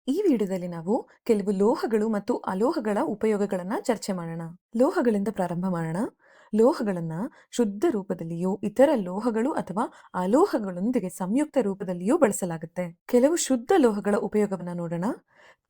ಈ ವಿಡಿಯೋದಲ್ಲಿ ನಾವು ಕೆಲವು ಲೋಹಗಳು ಮತ್ತು ಅಲೋಹಗಳ ಉಪಯೋಗಗಳನ್ನ ಚರ್ಚೆ ಮಾಡೋಣ. ಲೋಹಗಳಿಂದ ಪ್ರಾರಂಭ ಮಾಡೋಣ. ಲೋಹಗಳನ್ನ ಶುದ್ಧ ರೂಪದಲ್ಲಿಯೂ ಇತರ ಲೋಹಗಳು ಅಥವಾ ಅಲೋಹಗಳೊಂದಿಗೆ ಸಂಯುಕ್ತ ರೂಪದಲ್ಲಿಯೂ ಬಳಸಲಾಗುತ್ತೆ. ಕೆಲವು ಶುದ್ಧ ಲೋಹಗಳ ಉಪಯೋಗವನ್ನ ನೋಡೋಣ.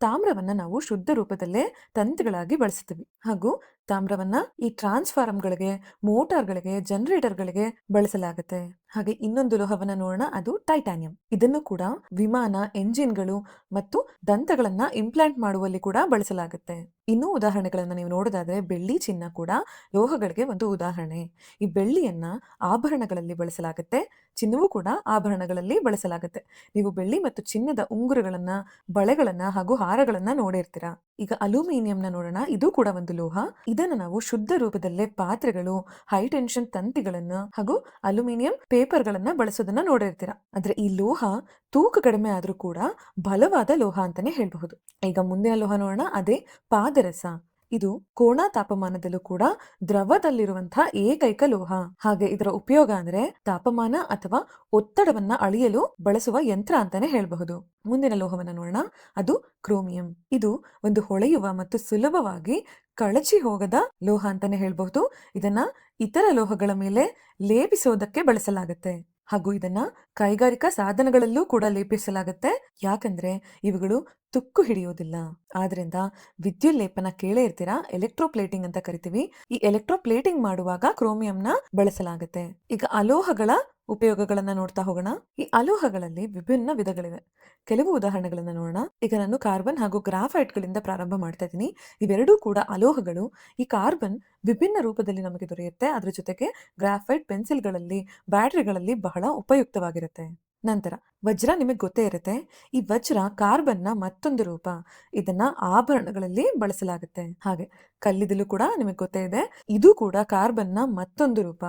ತಾಮ್ರವನ್ನ ನಾವು ಶುದ್ಧ ರೂಪದಲ್ಲೇ ತಂತಿಗಳಾಗಿ ಬಳಸ್ತೀವಿ ಹಾಗೂ ತಾಮ್ರವನ್ನ ಈ ಟ್ರಾನ್ಸ್ಫಾರ್ಮರ್ಗಳಿಗೆ, ಮೋಟಾರ್ಗಳಿಗೆ, ಜನರೇಟರ್ಗಳಿಗೆ ಬಳಸಲಾಗುತ್ತೆ. ಹಾಗೆ ಇನ್ನೊಂದು ಲೋಹವನ್ನ ನೋಡೋಣ, ಅದು ಟೈಟಾನಿಯಂ. ಇದನ್ನು ಕೂಡ ವಿಮಾನ, ಎಂಜಿನ್ಗಳು ಮತ್ತು ದಂತಗಳನ್ನ ಇಂಪ್ಲಾಂಟ್ ಮಾಡುವಲ್ಲಿ ಕೂಡ ಬಳಸಲಾಗುತ್ತೆ. ಇನ್ನೂ ಉದಾಹರಣೆಗಳನ್ನ ನೀವು ನೋಡೋದಾದ್ರೆ ಬೆಳ್ಳಿ, ಚಿನ್ನ ಕೂಡ ಲೋಹಗಳಿಗೆ ಒಂದು ಉದಾಹರಣೆ. ಈ ಬೆಳ್ಳಿಯನ್ನ ಆಭರಣಗಳಲ್ಲಿ ಬಳಸಲಾಗುತ್ತೆ, ಚಿನ್ನವೂ ಕೂಡ ಆಭರಣಗಳಲ್ಲಿ ಬಳಸಲಾಗುತ್ತೆ. ನೀವು ಬೆಳ್ಳಿ ಮತ್ತು ಚಿನ್ನದ ಉಂಗುರಗಳನ್ನ, ಬಳೆಗಳನ್ನ ಹಾಗೂ ಹಾರಗಳನ್ನ ನೋಡಿರ್ತೀರಾ. ಈಗ ಅಲ್ಯೂಮಿನಿಯಂನ ನೋಡೋಣ. ಇದು ಕೂಡ ಒಂದು ಲೋಹ. ಇದನ್ನ ನಾವು ಶುದ್ಧ ರೂಪದಲ್ಲೇ ಪಾತ್ರೆಗಳು, ಹೈ ಟೆನ್ಷನ್ ತಂತಿಗಳನ್ನ ಹಾಗೂ ಅಲ್ಯೂಮಿನಿಯಂ ಪೇಪರ್ಗಳನ್ನ ಬಳಸೋದನ್ನ ನೋಡಿರ್ತೀರಾ. ಆದ್ರೆ ಈ ಲೋಹ ತೂಕ ಕಡಿಮೆ ಆದ್ರೂ ಕೂಡ ಬಲವಾದ ಲೋಹ ಅಂತಾನೆ ಹೇಳ್ಬಹುದು. ಈಗ ಮುಂದಿನ ಲೋಹ ನೋಡೋಣ, ಅದೇ ಪಾದರಸ. ಇದು ಕೋಣ ತಾಪಮಾನದಲ್ಲೂ ಕೂಡ ದ್ರವದಲ್ಲಿರುವಂತಹ ಏಕೈಕ ಲೋಹ. ಹಾಗೆ ಇದರ ಉಪಯೋಗ ಅಂದ್ರೆ ತಾಪಮಾನ ಅಥವಾ ಒತ್ತಡವನ್ನ ಅಳೆಯಲು ಬಳಸುವ ಯಂತ್ರ ಅಂತಾನೆ ಹೇಳಬಹುದು. ಮುಂದಿನ ಲೋಹವನ್ನ ನೋಡೋಣ, ಅದು ಕ್ರೋಮಿಯಂ. ಇದು ಒಂದು ಹೊಳೆಯುವ ಮತ್ತು ಸುಲಭವಾಗಿ ಕಳಚಿ ಹೋಗದ ಲೋಹ ಅಂತಾನೆ ಹೇಳ್ಬಹುದು. ಇದನ್ನ ಇತರ ಲೋಹಗಳ ಮೇಲೆ ಲೇಪಿಸೋದಕ್ಕೆ ಬಳಸಲಾಗುತ್ತೆ ಹಾಗೂ ಇದನ್ನ ಕೈಗಾರಿಕಾ ಸಾಧನಗಳಲ್ಲೂ ಕೂಡ ಲೇಪಿಸಲಾಗುತ್ತೆ. ಯಾಕಂದ್ರೆ ಇವುಗಳು ತುಕ್ಕು ಹಿಡಿಯೋದಿಲ್ಲ. ಆದ್ರಿಂದ ವಿದ್ಯುಲ್ಲೇಪನ ಕೇಳೇ ಇರ್ತೀರಾ, ಎಲೆಕ್ಟ್ರೋಪ್ಲೇಟಿಂಗ್ ಅಂತ ಕರಿತೀವಿ. ಈ ಎಲೆಕ್ಟ್ರೋಪ್ಲೇಟಿಂಗ್ ಮಾಡುವಾಗ ಕ್ರೋಮಿಯಂನ ಬಳಸಲಾಗುತ್ತೆ. ಈಗ ಅಲೋಹಗಳ ಉಪಯೋಗಗಳನ್ನ ನೋಡ್ತಾ ಹೋಗೋಣ. ಈ ಅಲೋಹಗಳಲ್ಲಿ ವಿಭಿನ್ನ ವಿಧಗಳಿವೆ. ಕೆಲವು ಉದಾಹರಣೆಗಳನ್ನ ನೋಡೋಣ. ಈಗ ನಾನು ಕಾರ್ಬನ್ ಹಾಗೂ ಗ್ರಾಫೈಟ್ ಗಳಿಂದ ಪ್ರಾರಂಭ ಮಾಡ್ತಾ ಇದ್ದೀನಿ. ಇವೆರಡೂ ಕೂಡ ಅಲೋಹಗಳು. ಈ ಕಾರ್ಬನ್ ವಿಭಿನ್ನ ರೂಪದಲ್ಲಿ ನಮಗೆ ದೊರೆಯುತ್ತೆ. ಅದ್ರ ಜೊತೆಗೆ ಗ್ರಾಫೈಟ್ ಪೆನ್ಸಿಲ್ಗಳಲ್ಲಿ, ಬ್ಯಾಟರಿಗಳಲ್ಲಿ ಬಹಳ ಉಪಯುಕ್ತವಾಗಿರುತ್ತೆ. ನಂತರ ವಜ್ರ, ನಿಮಗೆ ಗೊತ್ತೇ ಇರುತ್ತೆ. ಈ ವಜ್ರ ಕಾರ್ಬನ್ನ ಮತ್ತೊಂದು ರೂಪ. ಇದನ್ನ ಆಭರಣಗಳಲ್ಲಿ ಬಳಸಲಾಗುತ್ತೆ. ಹಾಗೆ ಕಲ್ಲಿದ್ದಲು ಕೂಡ ನಿಮಗೆ ಗೊತ್ತೇ ಇದೆ. ಇದು ಕೂಡ ಕಾರ್ಬನ್ನ ಮತ್ತೊಂದು ರೂಪ.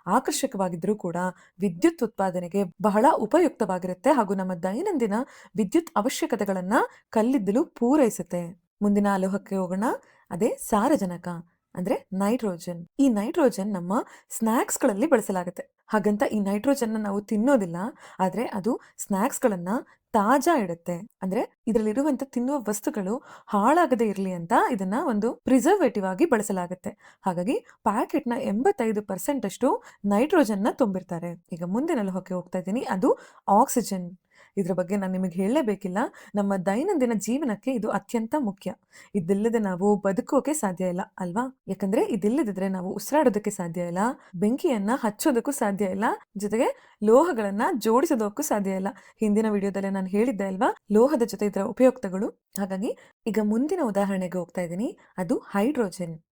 ಆಕರ್ಷಕವಾಗಿದ್ರೂ ಕೂಡ ವಿದ್ಯುತ್ ಉತ್ಪಾದನೆಗೆ ಬಹಳ ಉಪಯುಕ್ತವಾಗಿರುತ್ತೆ ಹಾಗೂ ನಮ್ಮ ದೈನಂದಿನ ವಿದ್ಯುತ್ ಅವಶ್ಯಕತೆಗಳನ್ನ ಕಲ್ಲಿದ್ದಲು ಪೂರೈಸುತ್ತೆ. ಮುಂದಿನ ಅಲೋಹಕ್ಕೆ ಹೋಗೋಣ, ಅದೇ ಸಾರಜನಕ ಅಂದ್ರೆ ನೈಟ್ರೋಜನ್. ಈ ನೈಟ್ರೋಜನ್ ನಮ್ಮ ಸ್ನಾಕ್ಸ್ ಗಳಲ್ಲಿ ಬಳಸಲಾಗುತ್ತೆ. ಹಾಗಂತ ಈ ನೈಟ್ರೋಜನ್ ನಾವು ತಿನ್ನೋದಿಲ್ಲ, ಆದ್ರೆ ಅದು ಸ್ನಾಕ್ಸ್ ಗಳನ್ನ ತಾಜಾ ಇಡುತ್ತೆ. ಅಂದ್ರೆ ಇದರಲ್ಲಿರುವಂತ ತಿನ್ನುವ ವಸ್ತುಗಳು ಹಾಳಾಗದೆ ಇರಲಿ ಅಂತ ಇದನ್ನ ಒಂದು ಪ್ರಿಸರ್ವೇಟಿವ್ ಆಗಿ ಬಳಸಲಾಗುತ್ತೆ. ಹಾಗಾಗಿ ಪ್ಯಾಕೆಟ್ ನ 85% ಅಷ್ಟು ನೈಟ್ರೋಜನ್ ನ ತುಂಬಿರ್ತಾರೆ. ಈಗ ಮುಂದಿನ ಲೋಹಕ್ಕೆ ಹೋಗ್ತಾ ಇದ್ದೀನಿ, ಅದು ಆಕ್ಸಿಜನ್. ಇದ್ರ ಬಗ್ಗೆ ನಾನು ನಿಮಗೆ ಹೇಳಲೇಬೇಕಿಲ್ಲ. ನಮ್ಮ ದೈನಂದಿನ ಜೀವನಕ್ಕೆ ಇದು ಅತ್ಯಂತ ಮುಖ್ಯ. ಇದಿಲ್ಲದೆ ನಾವು ಬದುಕೋಕೆ ಸಾಧ್ಯ ಇಲ್ಲ ಅಲ್ವಾ? ಯಾಕಂದ್ರೆ ಇದಿಲ್ಲದಿದ್ರೆ ನಾವು ಉಸಿರಾಡೋದಕ್ಕೆ ಸಾಧ್ಯ ಇಲ್ಲ, ಬೆಂಕಿಯನ್ನ ಹಚ್ಚೋದಕ್ಕೂ ಸಾಧ್ಯ ಇಲ್ಲ, ಜೊತೆಗೆ ಲೋಹಗಳನ್ನ ಜೋಡಿಸೋದಕ್ಕೂ ಸಾಧ್ಯ ಇಲ್ಲ. ಹಿಂದಿನ ವಿಡಿಯೋದಲ್ಲೇ ನಾನು ಹೇಳಿದ್ದೆ ಅಲ್ವಾ, ಲೋಹದ ಜೊತೆ ಇದರ ಉಪಯುಕ್ತಗಳು. ಹಾಗಾಗಿ ಈಗ ಮುಂದಿನ ಉದಾಹರಣೆಗೆ ಹೋಗ್ತಾ ಇದ್ದೀನಿ, ಅದು ಹೈಡ್ರೋಜನ್.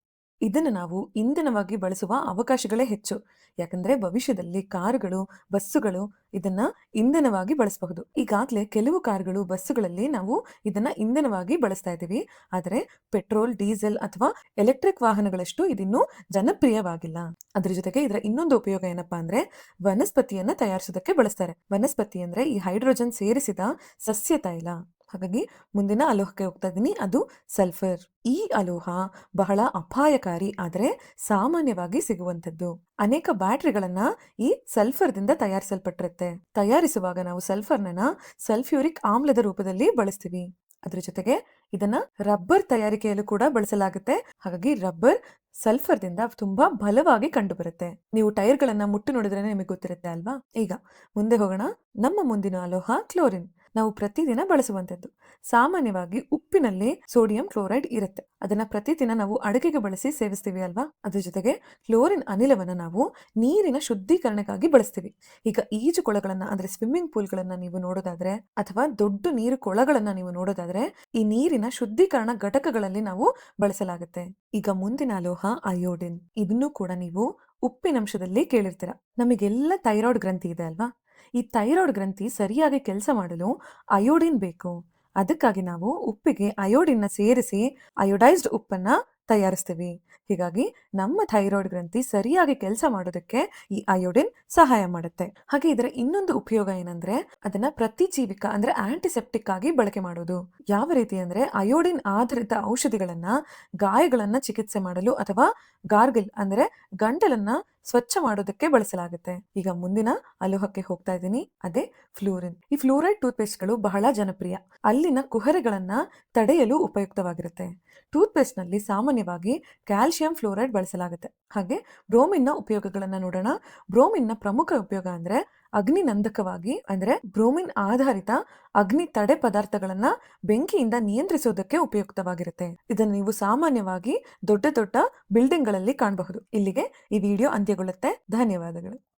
ಇದನ್ನು ನಾವು ಇಂಧನವಾಗಿ ಬಳಸುವ ಅವಕಾಶಗಳೇ ಹೆಚ್ಚು. ಯಾಕಂದ್ರೆ ಭವಿಷ್ಯದಲ್ಲಿ ಕಾರುಗಳು, ಬಸ್ಸುಗಳು ಇದನ್ನ ಇಂಧನವಾಗಿ ಬಳಸಬಹುದು. ಈಗಾಗಲೇ ಕೆಲವು ಕಾರುಗಳು, ಬಸ್ಸುಗಳಲ್ಲಿ ನಾವು ಇದನ್ನ ಇಂಧನವಾಗಿ ಬಳಸ್ತಾ ಇದ್ದೀವಿ. ಆದರೆ ಪೆಟ್ರೋಲ್, ಡೀಸೆಲ್ ಅಥವಾ ಎಲೆಕ್ಟ್ರಿಕ್ ವಾಹನಗಳಷ್ಟು ಇದಿನ್ನೂ ಜನಪ್ರಿಯವಾಗಿಲ್ಲ. ಅದ್ರ ಜೊತೆಗೆ ಇದರ ಇನ್ನೊಂದು ಉಪಯೋಗ ಏನಪ್ಪಾ ಅಂದ್ರೆ ವನಸ್ಪತಿಯನ್ನ ತಯಾರಿಸೋದಕ್ಕೆ ಬಳಸ್ತಾರೆ. ವನಸ್ಪತಿ ಅಂದ್ರೆ ಈ ಹೈಡ್ರೋಜನ್ ಸೇರಿಸಿದ ಸಸ್ಯ ತೈಲ. ಹಾಗಾಗಿ ಮುಂದಿನ ಅಲೋಹಕ್ಕೆ ಹೋಗ್ತಾ ಇದ್ದೀನಿ, ಅದು ಸಲ್ಫರ್. ಈ ಅಲೋಹ ಬಹಳ ಅಪಾಯಕಾರಿ, ಆದರೆ ಸಾಮಾನ್ಯವಾಗಿ ಸಿಗುವಂಥದ್ದು. ಅನೇಕ ಬ್ಯಾಟರಿಗಳನ್ನ ಈ ಸಲ್ಫರ್ದಿಂದ ತಯಾರಿಸಲ್ಪಟ್ಟಿರುತ್ತೆ. ತಯಾರಿಸುವಾಗ ನಾವು ಸಲ್ಫರ್ನ ಸಲ್ಫ್ಯೂರಿಕ್ ಆಮ್ಲದ ರೂಪದಲ್ಲಿ ಬಳಸ್ತೀವಿ. ಅದ್ರ ಜೊತೆಗೆ ಇದನ್ನ ರಬ್ಬರ್ ತಯಾರಿಕೆಯಲ್ಲೂ ಕೂಡ ಬಳಸಲಾಗುತ್ತೆ. ಹಾಗಾಗಿ ರಬ್ಬರ್ ಸಲ್ಫರ್ದಿಂದ ತುಂಬಾ ಬಲವಾಗಿ ಕಂಡು ಬರುತ್ತೆ. ನೀವು ಟೈರ್ಗಳನ್ನ ಮುಟ್ಟು ನೋಡಿದ್ರೆ ನಿಮಗೆ ಗೊತ್ತಿರುತ್ತೆ ಅಲ್ವಾ? ಈಗ ಮುಂದೆ ಹೋಗೋಣ. ನಮ್ಮ ಮುಂದಿನ ಅಲೋಹ ಕ್ಲೋರಿನ್. ನಾವು ಪ್ರತಿದಿನ ಬಳಸುವಂಥದ್ದು. ಸಾಮಾನ್ಯವಾಗಿ ಉಪ್ಪಿನಲ್ಲಿ ಸೋಡಿಯಂ ಕ್ಲೋರೈಡ್ ಇರುತ್ತೆ. ಅದನ್ನ ಪ್ರತಿದಿನ ನಾವು ಅಡುಗೆಗೆ ಬಳಸಿ ಸೇವಿಸ್ತೀವಿ ಅಲ್ವಾ? ಅದ್ರ ಜೊತೆಗೆ ಕ್ಲೋರಿನ್ ಅನಿಲವನ್ನ ನಾವು ನೀರಿನ ಶುದ್ಧೀಕರಣಕ್ಕಾಗಿ ಬಳಸ್ತೀವಿ. ಈಗ ಈಜುಕೊಳಗಳನ್ನ ಅಂದ್ರೆ ಸ್ವಿಮ್ಮಿಂಗ್ ಪೂಲ್ಗಳನ್ನ ನೀವು ನೋಡೋದಾದ್ರೆ ಅಥವಾ ದೊಡ್ಡ ನೀರು ಕೊಳಗಳನ್ನ ನೀವು ನೋಡೋದಾದ್ರೆ ಈ ನೀರಿನ ಶುದ್ಧೀಕರಣ ಘಟಕಗಳಲ್ಲಿ ನಾವು ಬಳಸಲಾಗುತ್ತೆ. ಈಗ ಮುಂದಿನ ಅಲೋಹ ಅಯೋಡಿನ್. ಇದನ್ನು ಕೂಡ ನೀವು ಉಪ್ಪಿನಂಶದಲ್ಲಿ ಕೇಳಿರ್ತೀರ. ನಮಗೆಲ್ಲ ಥೈರಾಯ್ಡ್ ಗ್ರಂಥಿ ಇದೆ ಅಲ್ವಾ? ಈ ಥೈರಾಯ್ಡ್ ಗ್ರಂಥಿ ಸರಿಯಾಗಿ ಕೆಲಸ ಮಾಡಲು ಅಯೋಡಿನ್ ಬೇಕು. ಅದಕ್ಕಾಗಿ ನಾವು ಉಪ್ಪಿಗೆ ಅಯೋಡಿನ್ನ ಸೇರಿಸಿ ಅಯೋಡೈಸ್ಡ್ ಉಪ್ಪನ್ನ ತಯಾರಿಸ್ತೀವಿ. ಹೀಗಾಗಿ ನಮ್ಮ ಥೈರಾಯ್ಡ್ ಗ್ರಂಥಿ ಸರಿಯಾಗಿ ಕೆಲಸ ಮಾಡೋದಕ್ಕೆ ಈ ಅಯೋಡಿನ್ ಸಹಾಯ ಮಾಡುತ್ತೆ. ಹಾಗೆ ಇದರ ಇನ್ನೊಂದು ಉಪಯೋಗ ಏನಂದ್ರೆ ಅದನ್ನ ಪ್ರತಿಜೀವಿಕ ಅಂದ್ರೆ ಆಂಟಿಸೆಪ್ಟಿಕ್ ಆಗಿ ಬಳಕೆ ಮಾಡೋದು. ಯಾವ ರೀತಿ ಅಂದ್ರೆ ಅಯೋಡಿನ್ ಆಧಾರಿತ ಔಷಧಿಗಳನ್ನ ಗಾಯಗಳನ್ನ ಚಿಕಿತ್ಸೆ ಮಾಡಲು ಅಥವಾ ಗಾರ್ಗಿಲ್ ಅಂದ್ರೆ ಗಂಟಲನ್ನ ಸ್ವಚ್ಛ ಮಾಡೋದಕ್ಕೆ ಬಳಸಲಾಗುತ್ತೆ. ಈಗ ಮುಂದಿನ ಅಲೋಹಕ್ಕೆ ಹೋಗ್ತಾ ಇದ್ದೀನಿ, ಅದೇ ಫ್ಲೂರಿನ್. ಈ ಫ್ಲೂರೈಡ್ ಟೂತ್ಪೇಸ್ಟ್ಗಳು ಬಹಳ ಜನಪ್ರಿಯ. ಅಲ್ಲಿನ ಕುಹರೆಗಳನ್ನ ತಡೆಯಲು ಉಪಯುಕ್ತವಾಗಿರುತ್ತೆ. ಟೂತ್ಪೇಸ್ಟ್ನಲ್ಲಿ ಸಾಮಾನ್ಯವಾಗಿ ಕ್ಯಾಲ್ಸಿಯಂ ಫ್ಲೋರೈಡ್ ಬಳಸಲಾಗುತ್ತೆ. ಹಾಗೆ ಬ್ರೋಮಿನ್ನ ಉಪಯೋಗಗಳನ್ನ ನೋಡೋಣ. ಬ್ರೋಮಿನ್ನ ಪ್ರಮುಖ ಉಪಯೋಗ ಅಂದ್ರೆ ಅಗ್ನಿನಂದಕವಾಗಿ, ಅಂದ್ರೆ ಬ್ರೋಮಿನ್ ಆಧಾರಿತ ಅಗ್ನಿ ತಡೆ ಪದಾರ್ಥಗಳನ್ನ ಬೆಂಕಿಯಿಂದ ನಿಯಂತ್ರಿಸೋದಕ್ಕೆ ಉಪಯುಕ್ತವಾಗಿರುತ್ತೆ. ಇದನ್ನು ನೀವು ಸಾಮಾನ್ಯವಾಗಿ ದೊಡ್ಡ ದೊಡ್ಡ ಬಿಲ್ಡಿಂಗ್ಗಳಲ್ಲಿ ಕಾಣಬಹುದು. ಇಲ್ಲಿಗೆ ಈ ವಿಡಿಯೋ ಅಂತ್ಯಗೊಳ್ಳುತ್ತೆ. ಧನ್ಯವಾದಗಳು.